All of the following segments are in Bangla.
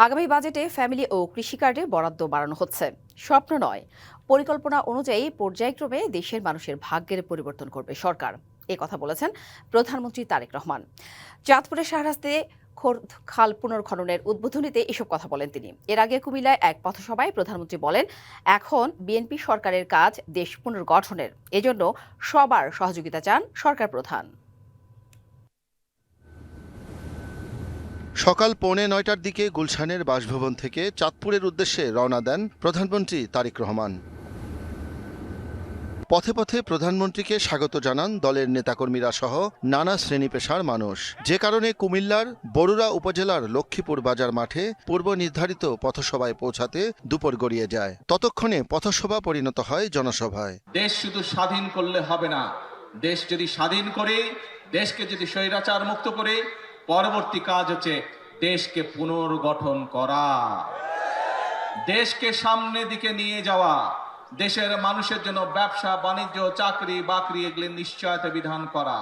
আগামী বাজেটে ফ্যামিলি ও কৃষি কার্ডে বরাদ্দ বাড়ানো হচ্ছে। স্বপ্ন নয়, পরিকল্পনা অনুযায়ী পর্যায়ক্রমে দেশের মানুষের ভাগ্যের পরিবর্তন করবে সরকার। এ কথা বলেছেন প্রধানমন্ত্রী তারেক রহমান। চাঁদপুরের শাহরাস্তে খাল পুনর্খননের উদ্বোধনীতে এসব কথা বলেন তিনি। এর আগে কুমিল্লায় এক পথসভায় প্রধানমন্ত্রী বলেন, এখন বিএনপি সরকারের কাজ দেশ পুনর্গঠনের, এজন্য সবার সহযোগিতা চান সরকার প্রধান। সকাল 8:45টার দিকে গুলশানের বাসভবন থেকে চাঁদপুরের উদ্দেশ্যে রওনা দেন প্রধানমন্ত্রী তারেক রহমান। পথে পথে প্রধানমন্ত্রীকে স্বাগত জানান দলের নেতাকর্মীরা সহ নানা শ্রেণী পেশার মানুষ। যে কারণে কুমিল্লার বরুড়া উপজেলার লক্ষ্মীপুর বাজার মাঠে পূর্ব নির্ধারিত পথসভায় পৌঁছাতে দুপুর গড়িয়ে যায়। ততক্ষণে পথসভা পরিণত হয় জনসভায়। দেশ শুধু স্বাধীন করলে হবে না, দেশ যদি স্বাধীন করে, দেশকে যদি স্বৈরাচার মুক্ত করে, পরবর্তী কাজ হচ্ছে দেশকে পুনর্গঠন করা, দেশকে সামনের দিকে নিয়ে যাওয়া, দেশের মানুষের জন্য ব্যবসা বাণিজ্য চাকরি বাকরি এগুলি নিশ্চয়তা বিধান করা,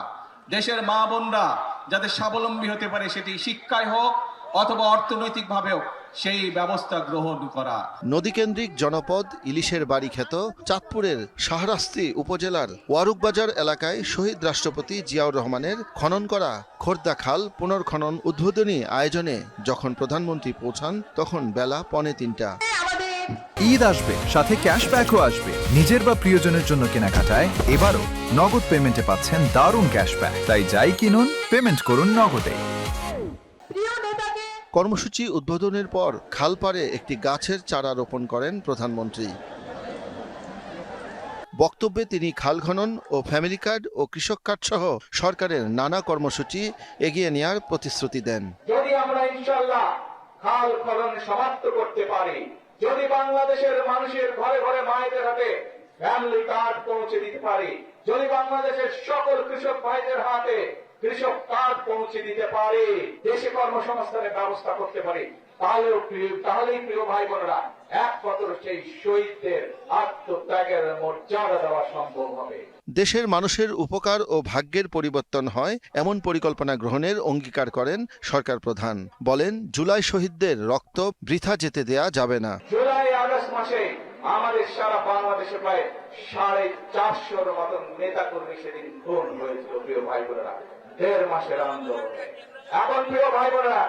দেশের মা বোনরা যাতে স্বাবলম্বী হতে পারে, সেটি শিক্ষায় হোক অথবা অর্থনৈতিকভাবেও সেই ব্যবস্থা গ্রহণ করা। নদীকেন্দ্রিক জনপদ ইলিশের বাড়ি খ্যাত চাঁদপুরের শাহরাস্তি উপজেলার ওয়ারুকবাজার এলাকায় শহীদ রাষ্ট্রপতি জিয়াউর রহমানের খনন করা খোর্দা খাল পুনর্খনন উদ্বোধনী আয়োজনে যখন প্রধানমন্ত্রী পৌঁছান তখন বেলা 2:45। ঈদ আসবে, সাথে ক্যাশব্যাকও আসবে। নিজের বা প্রিয়জনের জন্য কেনাকাটায় এবারও নগদ পেমেন্টে পাচ্ছেন দারুণ ক্যাশব্যাক। তাই যাই কিনুন, পেমেন্ট করুন নগদে। কর্মসূচি উদ্বোধনের পর খালপাড়ে একটি গাছের চারা রোপণ করেন প্রধানমন্ত্রী। বক্তব্যে তিনি খাল খনন ও ফ্যামিলি কার্ড ও কৃষক কার্ড সহ সরকারের নানা কর্মসূচি এগিয়ে নেওয়ার প্রতিশ্রুতি দেন। যদি আমরা ইনশাআল্লাহ খাল খনন সমাপ্ত করতে পারি, যদি বাংলাদেশের মানুষের ঘরে ঘরে মায়েদের হাতে ফ্যামিলি কার্ড পৌঁছে দিতে পারি, যদি বাংলাদেশের সকল কৃষক ভাইদের হাতে কৃষক কার্ড পৌঁছে দিতে পারে, দেশে কর্মসংস্থানের ব্যবস্থা করতে পারি, তাহলেই প্রিয় ভাই বোনেরা একমাত্র সেই শহীদদের আত্মত্যাগের মর্যাদা দেওয়া সম্ভব হবে। দেশের মানুষের উপকার ও ভাগ্যের পরিবর্তন হয় এমন পরিকল্পনা গ্রহণের অঙ্গীকার করেন সরকার প্রধান। বলেন, জুলাই শহীদদের রক্ত বৃথা যেতে দেয়া যাবে না। জুলাই আগস্ট মাসে আমাদের সারা বাংলাদেশে প্রায় 450-র মতন নেতা কর্মী সেদিন খুন হয়েছিল প্রিয় ভাই বোনেরা, 1.5 মাসের আন্দোলন। এখন প্রিয় ভাই বোনেরা,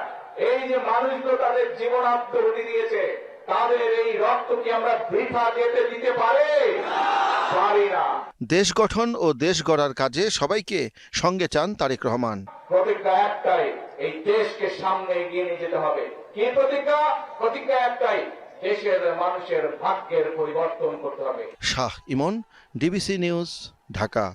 এই যে মানুষগুলো তাদের জীবন আত্মহতি দিয়েছে, তাদের এই রক্ত কি আমরা বৃথা যেতে দিতে পারি না। দেশ গঠন ও দেশ গড়ার কাজে সবাইকে সঙ্গে চান তারেক রহমান। প্রতিজ্ঞা একটাই, এই দেশকে সামনে এগিয়ে নিয়ে যেতে হবে। কি প্রতিজ্ঞা? প্রতিজ্ঞা একটাই, দেশের মানুষের ভাগ্যের পরিবর্তন করতে হবে। শাহ ইমন, ডিবিসি নিউজ, ঢাকা।